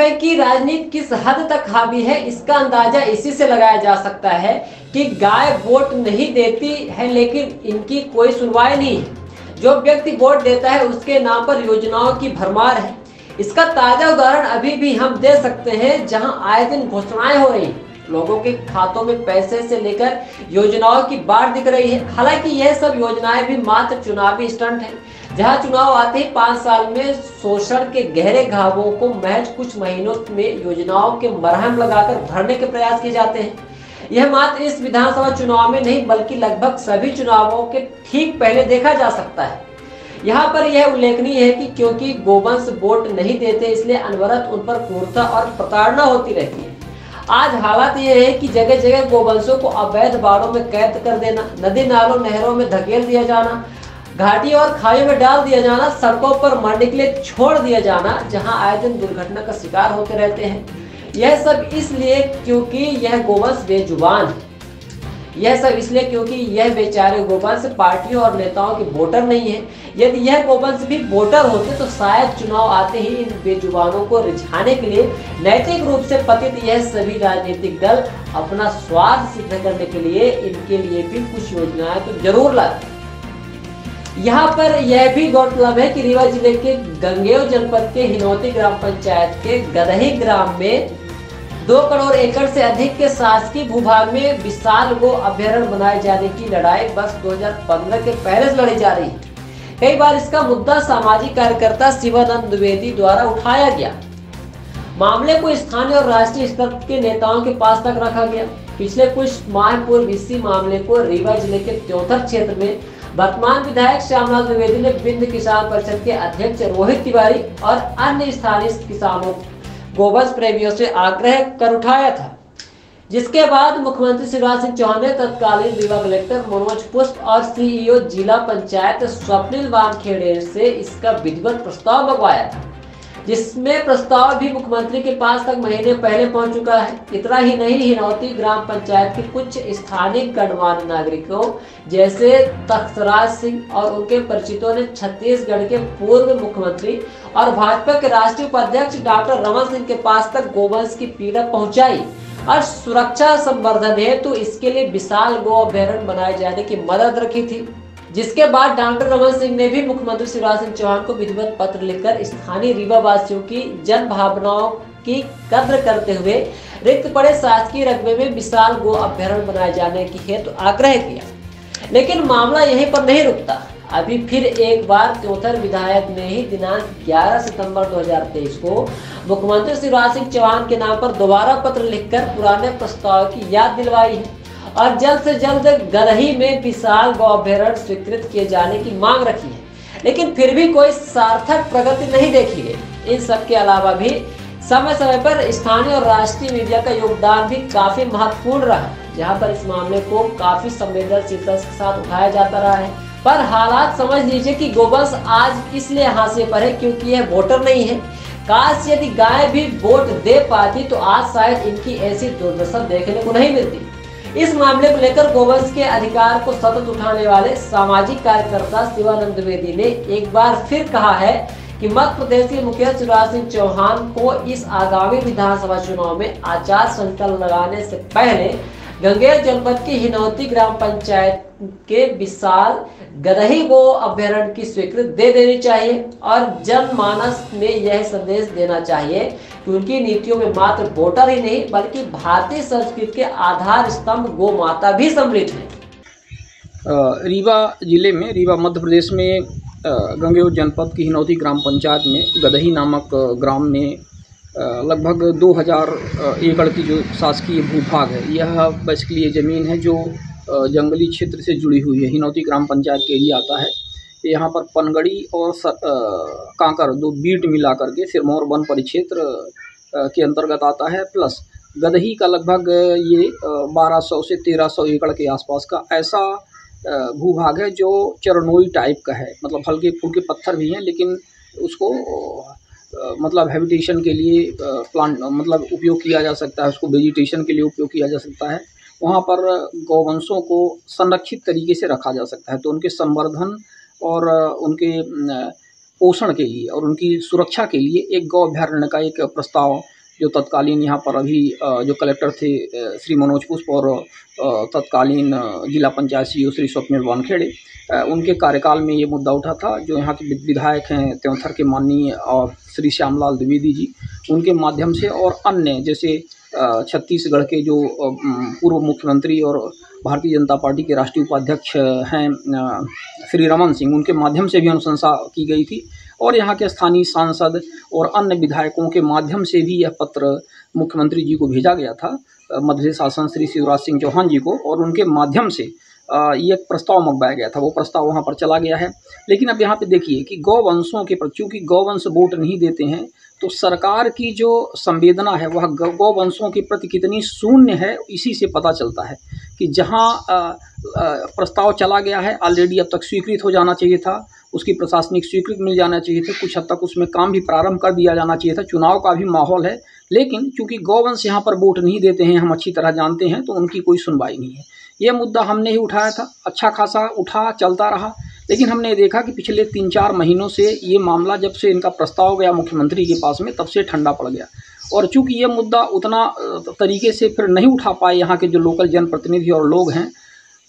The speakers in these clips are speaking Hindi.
रुपए की राजनीति किस हद तक हावी है, इसका अंदाजा इसी से लगाया जा सकता है कि गाय वोट नहीं देती है लेकिन इनकी कोई सुनवाई नहीं है। जो व्यक्ति वोट देता है उसके नाम पर योजनाओं की भरमार है। इसका ताजा उदाहरण अभी भी हम दे सकते हैं, जहां आए दिन घोषणाएं हो रही हैं, लोगों के खातों में पैसे से लेकर योजनाओं की बाढ़ दिख रही है। हालांकि यह सब योजनाएं भी मात्र चुनावी स्टंट है, जहां चुनाव आते ही 5 साल में शोषण के गहरे घावों को महज कुछ महीनों में योजनाओं के मरहम लगाकर भरने के प्रयास किए जाते हैं। यह मात्र इस विधानसभा चुनाव में नहीं बल्कि लगभग सभी चुनावों के ठीक पहले देखा जा सकता है। यहाँ पर यह उल्लेखनीय है कि क्योंकि गोवंश वोट नहीं देते, इसलिए अनवरत उन पर क्रूरता और प्रताड़ना होती रहती है। आज हालात ये है कि जगह जगह गोवंशों को अवैध बाड़ों में कैद कर देना, नदी नालों नहरों में धकेल दिया जाना, घाटी और खाई में डाल दिया जाना, सड़कों पर मरने के लिए छोड़ दिया जाना, जहां आए दिन दुर्घटना का शिकार होते रहते हैं। यह सब इसलिए क्योंकि यह गोवंश बेजुबान है। यह सब इसलिए क्योंकि यह बेचारे गोवंश पार्टियों और नेताओं के वोटर नहीं है। यदि यह गोवंश भी वोटर होते तो शायद चुनाव आते ही इन बेजुबानों को रिझाने के लिए नैतिक रूप से पतित यह सभी राजनीतिक दल अपना स्वार्थ सिद्ध करने के लिए इनके लिए भी कुछ योजनाएं तो जरूर लाते। यहाँ पर यह भी गौरतलब है कि रीवा जिले के गंगेव जनपद के हिनौती ग्राम पंचायत के गदही ग्राम में 2 करोड़ एकड़ से अधिक के शासकीय भूभाग में विशाल गो अभयारण्य बनाए जाने की लड़ाई बस 2015 के पहले से लड़ी जा रही है। कई बार इसका मुद्दा सामाजिक कार्यकर्ता शिवानंद द्विवेदी द्वारा उठाया गया। मामले को स्थानीय और राष्ट्रीय स्तर के नेताओं के पास तक रखा गया। पिछले कुछ माह पूर्व इसी मामले को रीवा जिले के त्योथर क्षेत्र में वर्तमान विधायक श्यामलाल द्विवेदी ने विंध्य किसान परिषद के अध्यक्ष रोहित तिवारी और अन्य स्थानीय किसानों गोवंश प्रेमियों से आग्रह कर उठाया था, जिसके बाद मुख्यमंत्री शिवराज सिंह चौहान ने तत्कालीन रीवा कलेक्टर मनोज पुष्प और सीईओ जिला पंचायत स्वप्निल वानखेड़े से इसका विधिवत प्रस्ताव मंगवाया था, जिसमें प्रस्ताव भी मुख्यमंत्री के पास तक महीने पहले पहुंच चुका है। इतना ही नहीं, हिनौती ग्राम पंचायत के कुछ स्थानीय गणमान्य नागरिकों जैसे तख्तराज सिंह और उनके परिचितों ने छत्तीसगढ़ के पूर्व मुख्यमंत्री और भाजपा के राष्ट्रीय उपाध्यक्ष डॉक्टर रमन सिंह के पास तक गोवंश की पीड़ा पहुंचाई और सुरक्षा संवर्धन हेतु इसके लिए विशाल गो अभयारण्य बनाए जाने की मदद रखी थी। जिसके बाद डॉक्टर रमन सिंह ने भी मुख्यमंत्री शिवराज सिंह चौहान को विधिवत पत्र लिखकर स्थानीय रीवा वासियों की जन भावनाओं की कद्र करते हुए रिक्त पड़े शासकीय रकबे में विशाल गो अभयारण्य बनाए जाने की हेतु आग्रह किया। लेकिन मामला यहीं पर नहीं रुकता। अभी फिर एक बार त्योथर विधायक ने ही दिनांक 11 सितंबर 2023 को मुख्यमंत्री शिवराज सिंह चौहान के नाम पर दोबारा पत्र लिखकर पुराने प्रस्ताव की याद दिलवाई है और जल्द से जल्द गदही में विशाल गौ अभयारण्य स्वीकृत किए जाने की मांग रखी है। लेकिन फिर भी कोई सार्थक प्रगति नहीं देखी गई। इन सब के अलावा भी समय समय पर स्थानीय और राष्ट्रीय मीडिया का योगदान भी काफी महत्वपूर्ण रहा, जहां पर इस मामले को काफी संवेदनशीलता के साथ उठाया जाता रहा है। पर हालात समझ लीजिए कि गोवंश आज इसलिए हाशिए पर है क्योंकि यह वोटर नहीं है। काश यदि गाय भी वोट दे पाती तो आज शायद इनकी ऐसी दुर्दशा देखने को नहीं मिलती। इस मामले को लेकर गोवंश के अधिकार को सतत उठाने वाले सामाजिक कार्यकर्ता शिवानंद द्विवेदी ने एक बार फिर कहा है कि मध्य प्रदेश के मुखिया शिवराज सिंह चौहान को इस आगामी विधानसभा चुनाव में आचार संहिता लगाने से पहले गंगेर जनपद की हिनौती ग्राम पंचायत के विशाल गदही गो अभयारण्य की स्वीकृति दे देनी चाहिए और जनमानस में यह संदेश देना चाहिए कि उनकी नीतियों में मात्र वोटर ही नहीं बल्कि भारतीय संस्कृति के आधार स्तंभ गो माता भी सम्मिलित है। रीवा जिले में, रीवा मध्य प्रदेश में गंगेव जनपद की हिनौती ग्राम पंचायत में गदही नामक ग्राम में लगभग 2000 एकड़ की जो शासकीय भूभाग है, यह बेसिकली ये ज़मीन है जो जंगली क्षेत्र से जुड़ी हुई है। हिनौती ग्राम पंचायत के एरिया आता है। यहाँ पर पनगड़ी और कांकर 2 बीट मिला करके सिरमौर वन परिक्षेत्र के अंतर्गत आता है। प्लस गदही का लगभग ये 1200 से 1300 एकड़ के आसपास का ऐसा भूभाग है जो चरणोई टाइप का है। मतलब हल्के फुल्के पत्थर भी हैं लेकिन उसको मतलब हैबिटेशन के लिए प्लांट मतलब उपयोग किया जा सकता है, उसको वेजिटेशन के लिए उपयोग किया जा सकता है। वहाँ पर गौवंशों को संरक्षित तरीके से रखा जा सकता है। तो उनके संवर्धन और उनके पोषण के लिए और उनकी सुरक्षा के लिए एक गौ अभ्यारण्य का एक प्रस्ताव जो तत्कालीन यहाँ पर अभी जो कलेक्टर थे श्री मनोज पुष्प और तत्कालीन जिला पंचायत सीईओ श्री स्वप्निल वानखेड़े, उनके कार्यकाल में ये मुद्दा उठा था। जो यहाँ के विधायक हैं त्योंथर के माननीय और श्री श्यामलाल द्विवेदी जी, उनके माध्यम से और अन्य जैसे छत्तीसगढ़ के जो पूर्व मुख्यमंत्री और भारतीय जनता पार्टी के राष्ट्रीय उपाध्यक्ष हैं श्री रमन सिंह, उनके माध्यम से भी अनुशंसा की गई थी और यहाँ के स्थानीय सांसद और अन्य विधायकों के माध्यम से भी यह पत्र मुख्यमंत्री जी को भेजा गया था, मध्य प्रदेश शासन श्री शिवराज सिंह चौहान जी को, और उनके माध्यम से ये एक प्रस्ताव मंगवाया गया था। वो प्रस्ताव वहाँ पर चला गया है। लेकिन अब यहाँ पे देखिए कि गौवंशों के प्रति, चूँकि गौवंश वोट नहीं देते हैं, तो सरकार की जो संवेदना है वह गौवंशों के प्रति कितनी शून्य है, इसी से पता चलता है कि जहाँ प्रस्ताव चला गया है ऑलरेडी अब तक स्वीकृत हो जाना चाहिए था, उसकी प्रशासनिक स्वीकृति मिल जाना चाहिए था, कुछ हद तक उसमें काम भी प्रारंभ कर दिया जाना चाहिए था, चुनाव का भी माहौल है। लेकिन चूंकि गौवंश यहाँ पर वोट नहीं देते हैं, हम अच्छी तरह जानते हैं, तो उनकी कोई सुनवाई नहीं है। ये मुद्दा हमने ही उठाया था, अच्छा खासा उठा, चलता रहा, लेकिन हमने देखा कि पिछले 3-4 महीनों से ये मामला, जब से इनका प्रस्ताव गया मुख्यमंत्री के पास में, तब से ठंडा पड़ गया। और चूंकि ये मुद्दा उतना तरीके से फिर नहीं उठा पाए यहाँ के जो लोकल जनप्रतिनिधि और लोग हैं,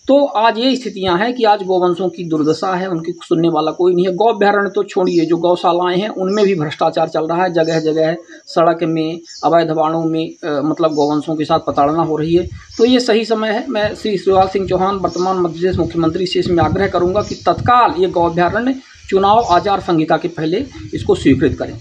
तो आज ये स्थितियां हैं कि आज गौवंशों की दुर्दशा है, उनकी सुनने वाला कोई नहीं है। गौ अभ्यारण्य तो छोड़िए, जो गौशालाएं हैं उनमें भी भ्रष्टाचार चल रहा है, जगह जगह सड़क में अवैध बाड़ों में मतलब गौवंशों के साथ प्रताड़ना हो रही है। तो ये सही समय है। मैं श्री शिवराज सिंह चौहान वर्तमान मध्य प्रदेश मुख्यमंत्री से इसमें आग्रह करूंगा कि तत्काल ये गौ अभ्यारण्य चुनाव आचार संहिता के पहले इसको स्वीकृत करें।